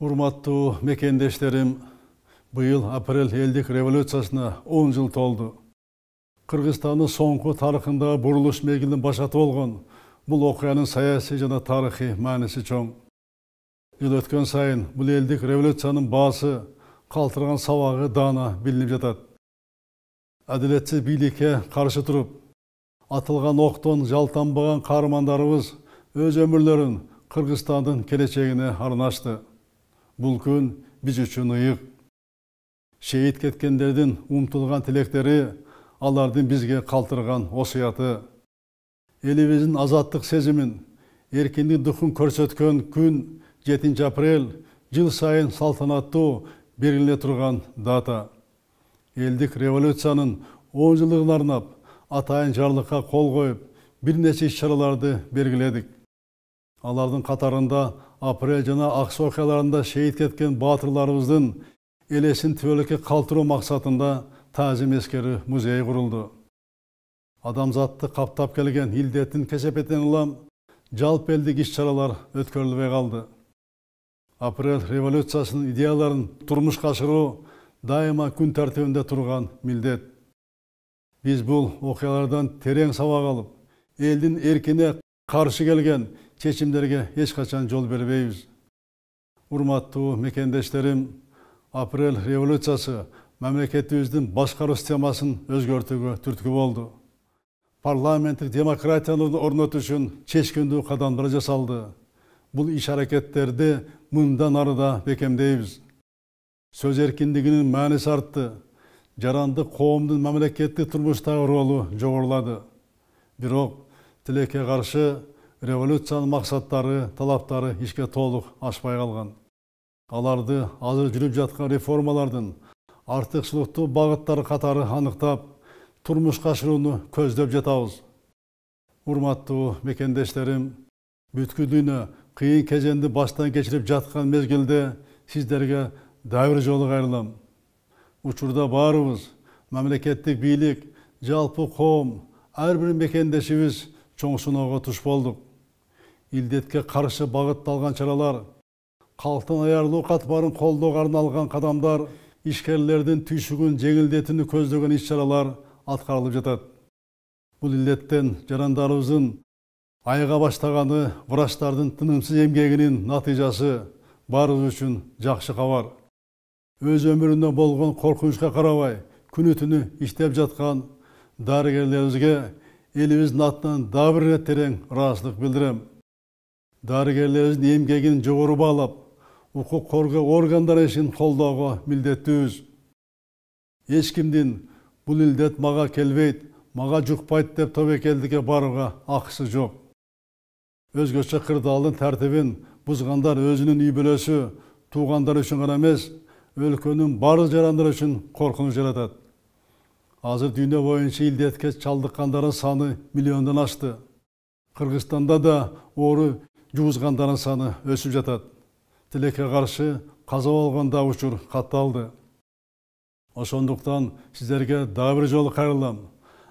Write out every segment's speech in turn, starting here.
Урматтуу мекендештерим, быйыл апрель элдик революциясына 10 жыл толду. Кыргызстандын соңку тарыхында бурулуш мезгилин башаты болгон бул окуянын саясий жана тарыхый мааниси чоң. Жыл өткөн сайын бул элдик революциянын баасы, калтырган сабагы даана билинип жатат. Адилетсиз бийликке каршы туруп, атылган октон жалтанбаган каармандарыбыз өз өмүрлөрүн Кыргызстандын келечегине арнашты. Бул күн биз үчүн ыйык. Шейит кеткендердин умтулган тилектери, алардын бизге калтырган осуяты. Элибиздин азаттык сезимин, эркиндик духун көрсөткөн күн 7 апрель жыл сайын салтанаттуу белгиле турган дата. Элдик революциянын 10 жылдыгына арнап, атайын жарлыкка кол коюп, бир нече иш-чараларды белгиледик. Алардын катарында апрель жана аксы окуяларында шейит кеткен баатырларыбыздын элесин түбөлүккө калтыруу максатында таазим эскери музей курулду. Адамзатты каптап келген илдеттин кесепетинен улам жалпы элдик иш-чаралар өткөрүлбөй калды. Апрель революциясынын идеяларын турмушка ашыруу дайыма күн тартибинде турган милдет. Биз бул окуялардан терең сабак алып, элдин эркине каршы келген чечимдерге эч качан жол бербейбиз. Урматтуу мекендештерим, апрель революциясы мамлекетибиздин башкаруу системасын өзгөртүүгө түрткү болду. Парламенттик демократияны орнотуу үчүн чечкиндүү кадамдар жасалды. Бул иш-аракеттерди мындан ары да бекемдейбиз. Сөз эркиндигинин мааниси артты. Жарандык коомдун мамлекеттик турмуштагы ролу жогорулады. Бирок тилекке каршы революциянын максаттары, талаптары ишке толук ашпай калган. Аларды азыр жүрүп жаткан реформалардын артыкчылыктуу багыттары катары аныктап, турмушка ашырууну көздөп жатабыз. Урматтуу мекендештерим, бүткүл дүйнө кыйын кезеңди баштан кечирип жаткан мезгилде сиздерге дагы бир жолу кайрылам. Учурда баарыбыз, мамлекеттик бийлик, жалпы коом, ар бир мекендешибиз чоң сыноого туш болдук. Илдетке каршы багытталган чаралар, калктын аярлуу катмарын колдоого арналган кадамдар, ишкерлердин түйшүгүн жеңилдетүүнү көздөгөн иш-чаралар аткарылып жатат. Бул илдеттен жарандарыбыздын айыга баштаганы, врачтардын тынымсыз эмгегинин натыйжасы баарыбыз үчүн жакшы кабар. Өз өмүрүнө болгон коркунучка карабай, күнү-түнү иштеп жаткан дарыгерлерибизге элибиздин атынан дагы бир ирет терең ыраазычылык билдирем. Дарыгерлерибиздин эмгегин жогору баалап, укук коргоо органдары ишин колдоого милдеттүүбүз. Эч кимдин бул илдет мага келбейт, мага жукпайт деп тобокелдикке барууга акысы жок. Өзгөчө кырдаалдын тартибин бузгандар өзүнүн үй бүлөсү, туугандары үчүн гана эмес, өлкөнүн бардык жарандары үчүн коркунуч жаратат. Азыр дүйнө боюнча илдетке чалдыккандардын саны миллиондон ашты. Кыргызстанда да оору жугузгандардын саны өсүп жатат. Тилекке каршы каза болгон да учур катталды. Ошондуктан сиздерге дагы бир жолу кайрылам.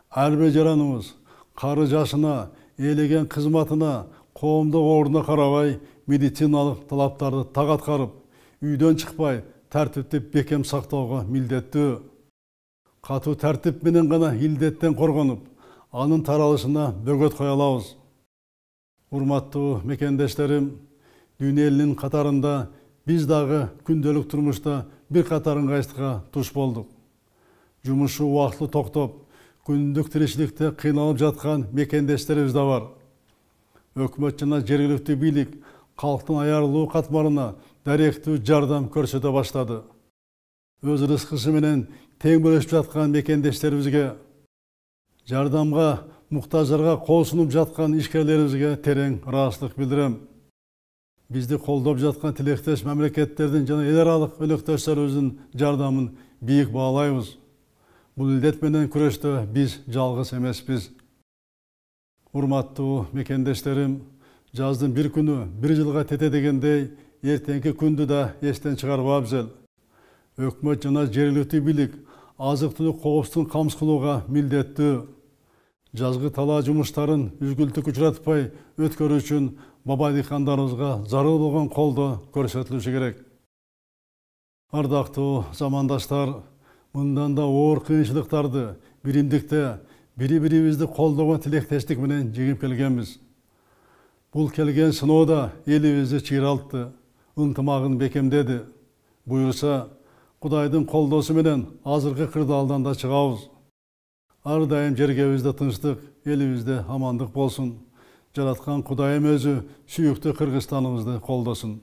Ар бир жараныбыз кары жашына, ээлеген кызматына, коомдук ордуна карабай, медициналык талаптарды так аткарып, үйдөн чыкпай, тартипти бекем сактоого милдеттүү. Катуу тартип менен гана илдеттен коргонуп, анын таралышына бөгөт кое алабыз. Урматтуу мекендештерим, дүйнө элинин катарында биз дагы күндөлүк турмушта бир катар ыңгайсыздыкка туш болдук. Жумушу убактылуу токтоп, күндүк тиричиликте кыйналып жаткан мекендештерибиз да бар. Өкмөт жана жергиликтүү бийлик калктын аярлуу катмарына даректүү жардам көрсөтө баштады. Өз рызкысы менен тең бөлүшүп жаткан мекендештерибизге, жардамга муктаждарга кол сунуп жаткан ишкерлерибизге терең ыраазычылык билдирем. Бизди колдоп жаткан тилектеш мамлекеттердин жана эл аралык өнөктөштөрүбүздүн жардамын бийик баалайбыз. Бул илдет менен күрөштө биз жалгыз эмеспиз. Урматтуу мекендештерим, жаздын бир күнү бир жылга тете дегендей, эртеңки күндү да эстен чыгарып абзел. Өкмөт жана жергиликтүү бийлик азык-түлүк коопсуздугун камсыз кылууга милдеттүү. Жазгы талаа жумуштарын үзгүлтүккө учуратпай өткөрүү үчүн баба дыйкандарыбызга зарыл болгон колдоо көрсөтүлүшү керек. Ардактуу замандаштар, мындан да оор кыйынчылыктарды биримдикте бири-бирибизди колдогон тилектештик менен жеңип келгенбиз. Бул келген сыноодо элибизди чыйралтты, ынтымагын бекемдеди. Буюрса, Кудайдын колдоосу менен азыркы кырдаалдан да чыгабыз. Ар дайым жергебизде тынчтык, элибизде амандык болсун. Жараткан Кудайым өзү сүйүктүү Кыргызстаныбызды колдосун.